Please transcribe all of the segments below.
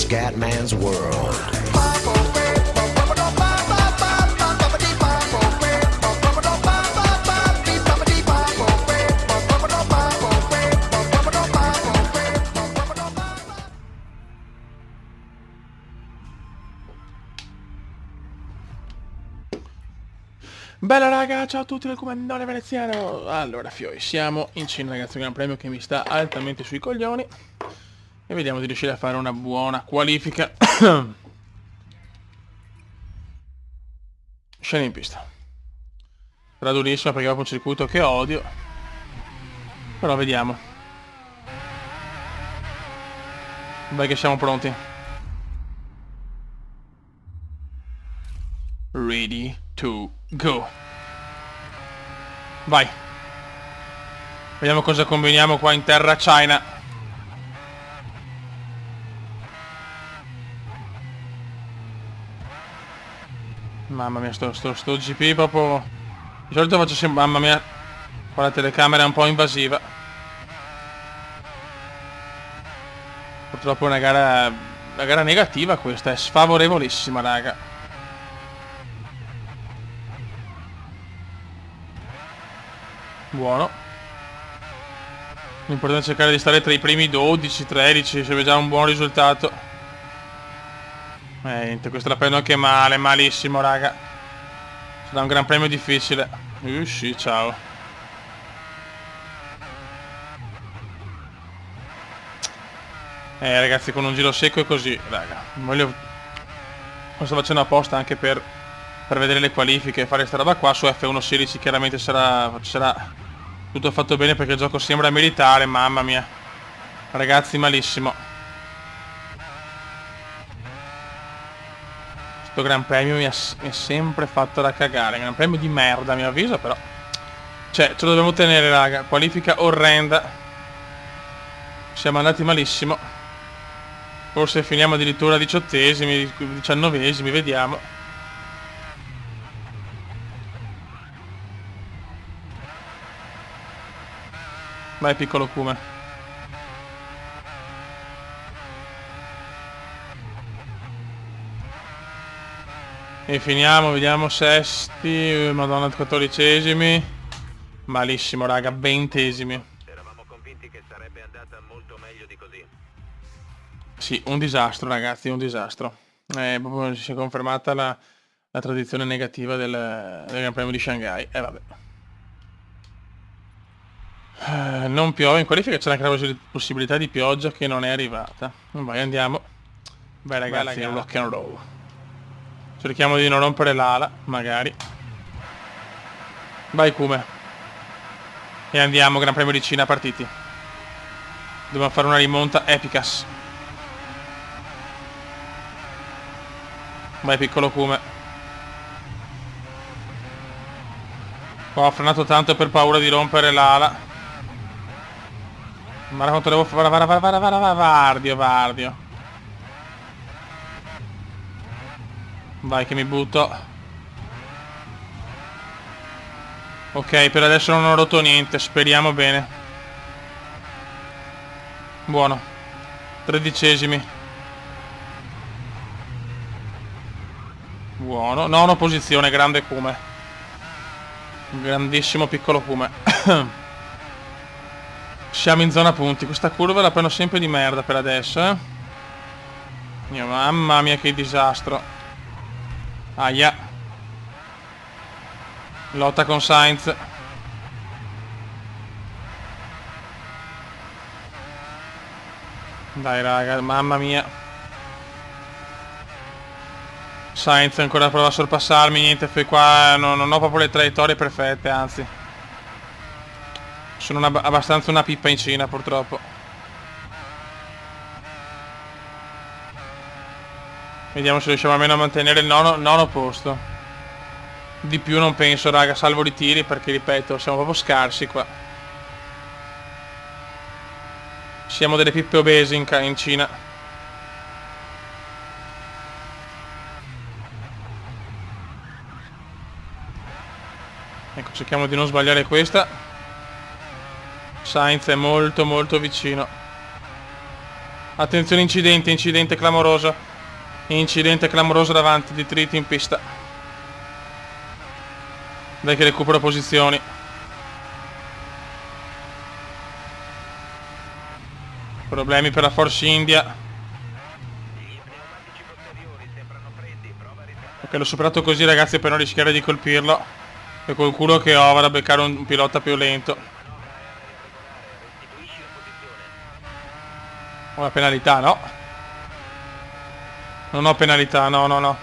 Scatman's World. Bella raga, ciao a tutti dal comandante veneziano. Allora Fioi, siamo in Cina ragazzi, un gran premio che mi sta altamente sui coglioni. E vediamo di riuscire a fare una buona qualifica. Scena in pista. Sarà durissima perché va un circuito che odio. Però vediamo. Vai che siamo pronti. Ready to go. Vai. Vediamo cosa combiniamo qua in terra China. Mamma mia, sto GP proprio... Di solito faccio sempre... Mamma mia. Qua la telecamera è un po' invasiva. Purtroppo è una gara negativa questa, è sfavorevolissima raga. Buono. L'importante è cercare di stare tra i primi 12, 13, se già un buon risultato. Niente, questa la prendo anche male, malissimo raga. Sarà un gran premio difficile. Sì, ciao. Ragazzi, con un giro secco è così, raga. Lo sto facendo apposta anche per vedere le qualifiche, fare sta roba qua. Su F1 16 chiaramente sarà tutto fatto bene perché il gioco sembra militare, mamma mia. Ragazzi, malissimo. Questo gran premio mi ha sempre fatto da cagare. Gran premio di merda a mio avviso, però cioè, ce lo dobbiamo tenere raga. Qualifica orrenda. Siamo andati malissimo. Forse finiamo addirittura 18esimi, 19esimi, vediamo. Vai piccolo Kuma. E finiamo, vediamo sesti, madonna 14esimi. Malissimo raga, 20esimi. Eravamo convinti che sarebbe andata molto meglio di così. Sì, un disastro ragazzi, un disastro. Proprio si è confermata la tradizione negativa del Gran Premio di Shanghai. Vabbè. Non piove, in qualifica c'è anche la possibilità di pioggia che non è arrivata. Vai, andiamo. Beh ragazzi, rock and roll. Cerchiamo di non rompere l'ala, magari. Vai Kume. E andiamo, Gran Premio di Cina partiti. Dobbiamo fare una rimonta epicas. Vai piccolo Kume. Qua ho frenato tanto per paura di rompere l'ala. Guarda quanto devo fare, Vardio. Vai che mi butto. Ok, per adesso non ho rotto niente, speriamo bene. Buono. 13esimi. Buono. Nono posizione, grande Kume. Grandissimo piccolo Kume. Siamo in zona punti, questa curva la prendo sempre di merda per adesso, Mamma mia che disastro. Aia. Lotta con Sainz. Dai raga, mamma mia. Sainz ancora prova a sorpassarmi, niente, qua non ho proprio le traiettorie perfette, anzi. Sono abbastanza una pippa in Cina purtroppo. Vediamo se riusciamo almeno a mantenere il nono posto. Di più non penso raga, salvo i tiri perché ripeto siamo proprio scarsi qua. Siamo delle pippe obese in Cina. Ecco, cerchiamo di non sbagliare questa. Sainz è molto molto vicino. Attenzione, incidente, incidente clamoroso. Incidente clamoroso davanti di Triti in pista. Dai che recupero posizioni. Problemi per la Force India. Ok, l'ho superato così, ragazzi, per non rischiare di colpirlo. E col culo che ho vado a beccare un pilota più lento. Ho una penalità, no? Non ho penalità, no, no, no.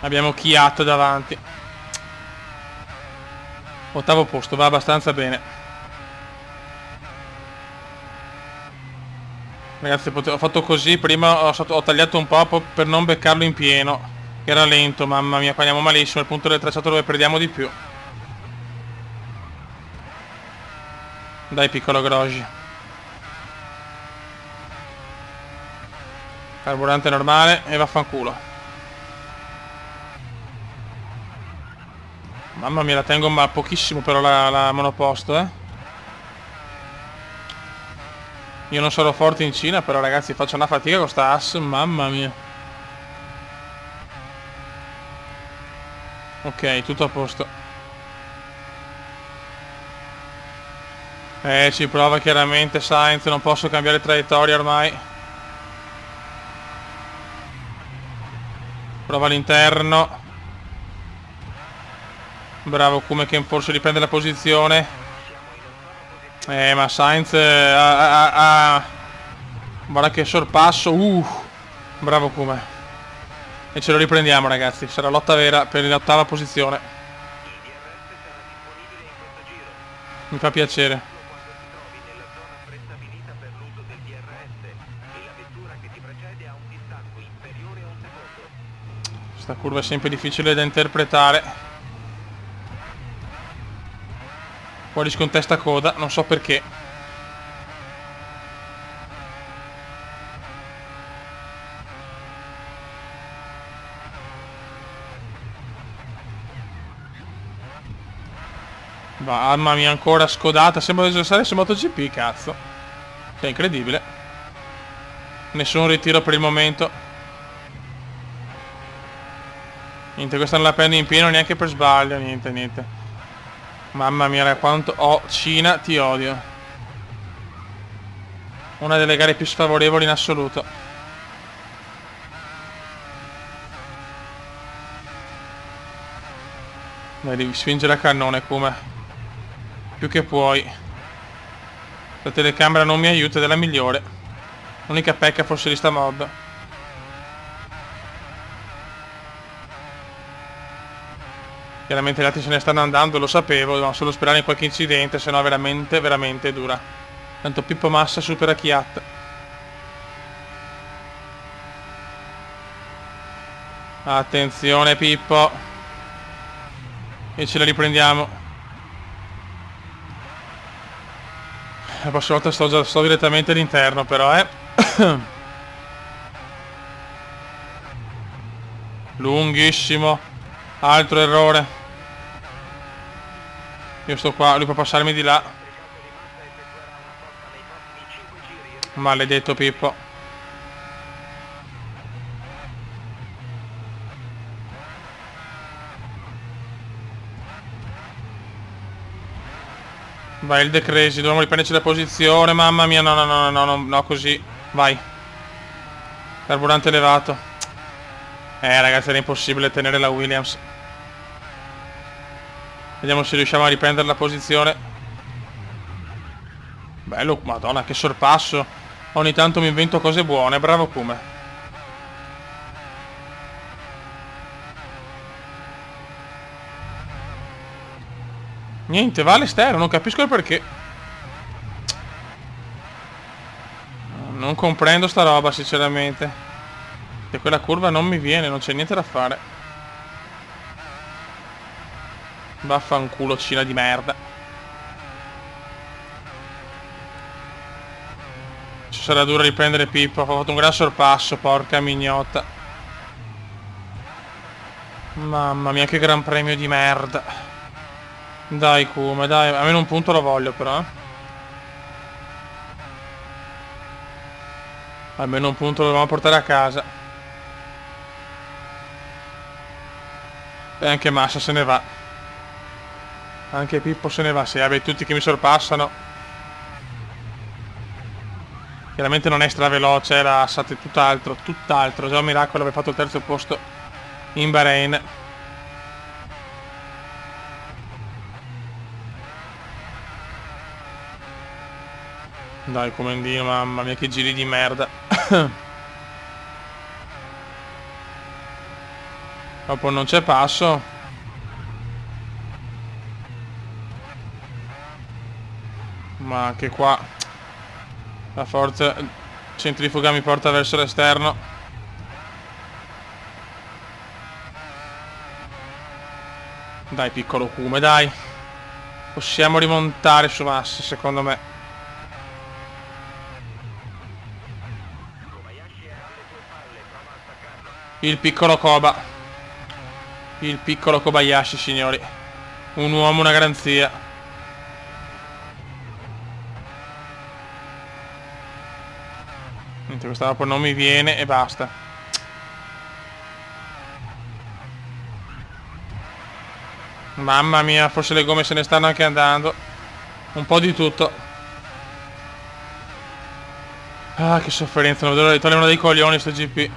Abbiamo Kiat davanti. Ottavo posto, va abbastanza bene. Ragazzi, ho fatto così, prima ho tagliato un po' per non beccarlo in pieno, che era lento, mamma mia, qua andiamo malissimo, il punto del tracciato dove perdiamo di più. Dai, piccolo Grosjean. Carburante normale e vaffanculo. Mamma mia, la tengo ma pochissimo però la monoposto, eh. Io non sarò forte in Cina, però ragazzi faccio una fatica con sta ass, mamma mia. Ok, tutto a posto. Ci prova chiaramente Sainz, non posso cambiare traiettoria ormai. Prova all'interno. Bravo Come che forse riprende la posizione. Ma Sainz guarda che sorpasso. Bravo Kuma. E ce lo riprendiamo, ragazzi. Sarà lotta vera per l'ottava posizione. Mi fa piacere. Questa curva è sempre difficile da interpretare. Fuori scontesta coda, non so perché. Mamma mia, ancora scodata. Sembra di essere su MotoGP, cazzo. È incredibile. Nessun ritiro per il momento. Niente, questa non la prendi in pieno neanche per sbaglio. Niente, niente. Mamma mia, quanto Cina, ti odio. Una delle gare più sfavorevoli in assoluto. Dai, devi spingere a cannone, come più che puoi. La telecamera non mi aiuta, ed è la migliore. L'unica pecca forse di sta mod. Chiaramente gli altri se ne stanno andando, lo sapevo, dobbiamo solo sperare in qualche incidente, se no veramente, veramente dura. Tanto Pippo Massa supera Kiat. Attenzione Pippo. E ce la riprendiamo. La prossima volta sto direttamente all'interno però, Lunghissimo. Altro errore. Io sto qua, lui può passarmi di là. Maledetto Pippo. Vai il De Crazy, dobbiamo riprenderci la posizione. Mamma mia, no, no, no, no, no, no, così. Vai. Carburante elevato. Ragazzi, era impossibile tenere la Williams. Vediamo se riusciamo a riprendere la posizione. Bello, madonna, che sorpasso. Ogni tanto mi invento cose buone, bravo Kuma. Niente, va all'esterno, non capisco il perché. Non comprendo sta roba, sinceramente. E quella curva non mi viene, non c'è niente da fare. Vaffanculo, Cina di merda. Ci sarà duro riprendere Pippo. Ha fatto un gran sorpasso, porca mignotta. Mamma mia, che gran premio di merda. Dai Kuma, dai, almeno un punto lo voglio però, eh. Almeno un punto lo dobbiamo portare a casa. E anche Massa se ne va. Anche Pippo se ne va. Sì, vabbè, tutti che mi sorpassano. Chiaramente non è straveloce, era tutt'altro, tutt'altro. Già un miracolo aver fatto il terzo posto in Bahrain. Dai, comandino, mamma mia che giri di merda. Dopo non c'è passo. Ma anche qua la forza centrifuga mi porta verso l'esterno. Dai piccolo Kuma, dai. Possiamo rimontare su Massa, secondo me. Il piccolo Koba. Il piccolo Kobayashi, signori. Un uomo, una garanzia. Niente, questa dopo non mi viene e basta. Mamma mia, forse le gomme se ne stanno anche andando. Un po' di tutto. Ah, che sofferenza, non vedo l'ora di togliere uno dei coglioni sto GP.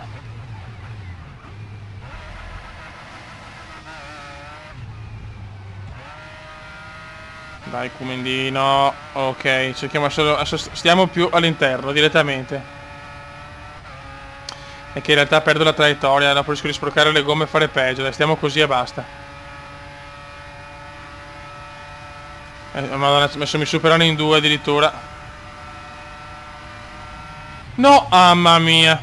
Dai Kumendino. Ok, cerchiamo solo. Stiamo più all'interno direttamente. E che in realtà perdo la traiettoria. Dopo rischio di sporcare le gomme e fare peggio. Dai, stiamo così e basta. Madonna, adesso mi superano in due addirittura. No, mamma mia.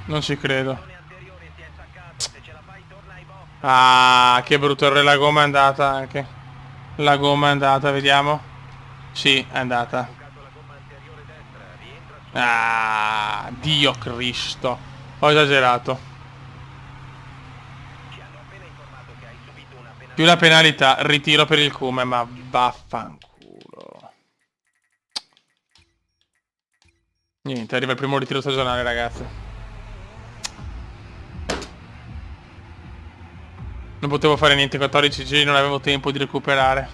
Non ci credo. Ah, che brutto errore, la gomma è andata anche. La gomma è andata, vediamo. Sì, è andata. Ah, Dio Cristo. Ho esagerato. Più la penalità, ritiro per il Kuma, ma vaffanculo. Niente, arriva il primo ritiro stagionale, ragazzi. Non potevo fare niente, 14 giri, non avevo tempo di recuperare.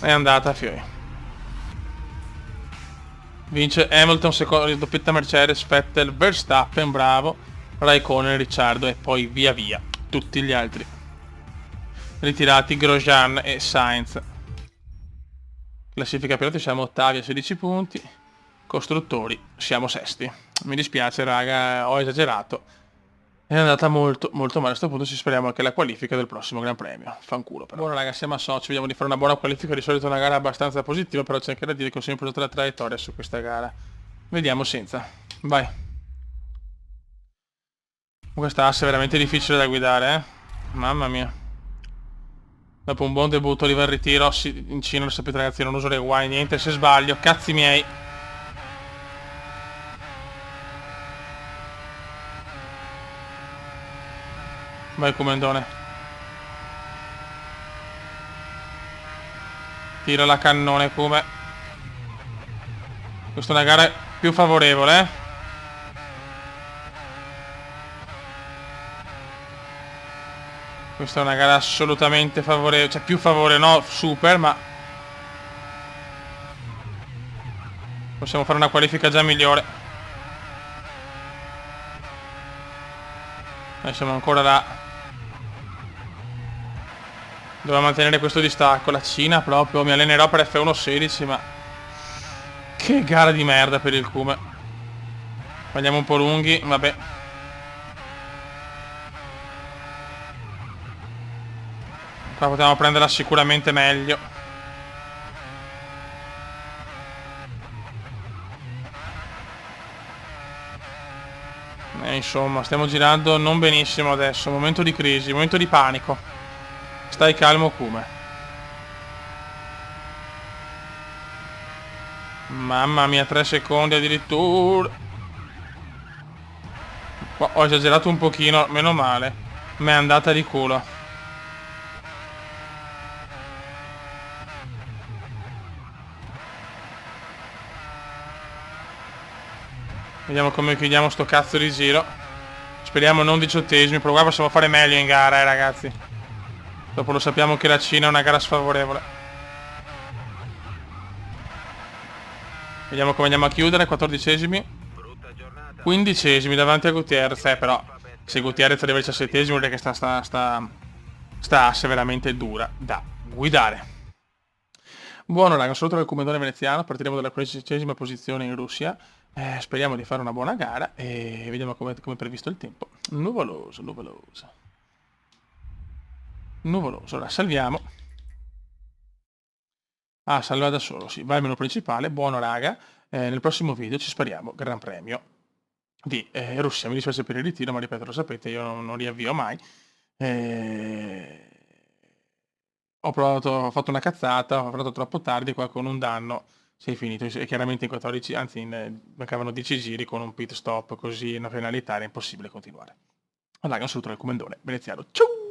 È andata a fiori. Vince Hamilton, secondo doppietta Mercedes, Vettel, Verstappen, bravo, Raikkonen, Ricciardo e poi via via tutti gli altri. Ritirati Grosjean e Sainz. Classifica piloti siamo ottavi a 16 punti. Costruttori siamo sesti. Mi dispiace raga, ho esagerato. È andata molto molto male. A questo punto ci speriamo anche la qualifica del prossimo Gran Premio. Fanculo però. Buono raga, siamo a Sochi, vediamo di fare una buona qualifica. Di solito è una gara abbastanza positiva, però c'è anche da dire che ho sempre usato la traiettoria su questa gara. Vediamo senza. Vai. Questa asse è veramente difficile da guidare, eh. Mamma mia. Dopo un buon debutto arriva il ritiro. In Cina lo sapete ragazzi, non uso le guai, niente, se sbaglio, cazzi miei. Vai comandone. Tira la cannone come. Questa è una gara più favorevole, eh. Questa è una gara assolutamente favorevole. Cioè più favorevole, no, super, ma possiamo fare una qualifica già migliore. Noi siamo ancora là. Devo mantenere questo distacco. La Cina proprio, mi allenerò per F1.16, ma che gara di merda per il Kuma. Andiamo un po' lunghi, vabbè. Qua potevamo prenderla sicuramente meglio. Insomma, stiamo girando non benissimo adesso. Momento di crisi, momento di panico. Stai calmo Kuma. Mamma mia, 3 secondi addirittura. Ho esagerato un pochino, meno male. Mi è andata di culo. Vediamo come chiudiamo sto cazzo di giro. Speriamo non 18esimi, però qua possiamo fare meglio in gara, ragazzi. Dopo lo sappiamo che la Cina è una gara sfavorevole. Vediamo come andiamo a chiudere, 14esimi. 15esimi davanti a Gutierrez, però se Gutierrez arriva al 17esimo vuol dire che sta asse veramente dura da guidare. Buono raga, un saluto dal commendatore veneziano, partiremo dalla 15esima posizione in Russia. Speriamo di fare una buona gara e vediamo come previsto il tempo. Nuvoloso. Ora salviamo. Ah, salva da solo, sì. Va al menu principale. Buono raga. Nel prossimo video ci spariamo Gran Premio di Russia. Mi dispiace per il ritiro, ma ripeto, lo sapete, io non riavvio mai. Ho fatto una cazzata, ho parlato troppo tardi, qua con un danno sei finito. E chiaramente in 14, anzi mancavano 10 giri con un pit stop così, una penalità, era impossibile continuare. Allora, un saluto dal commendone veneziano. Ciao!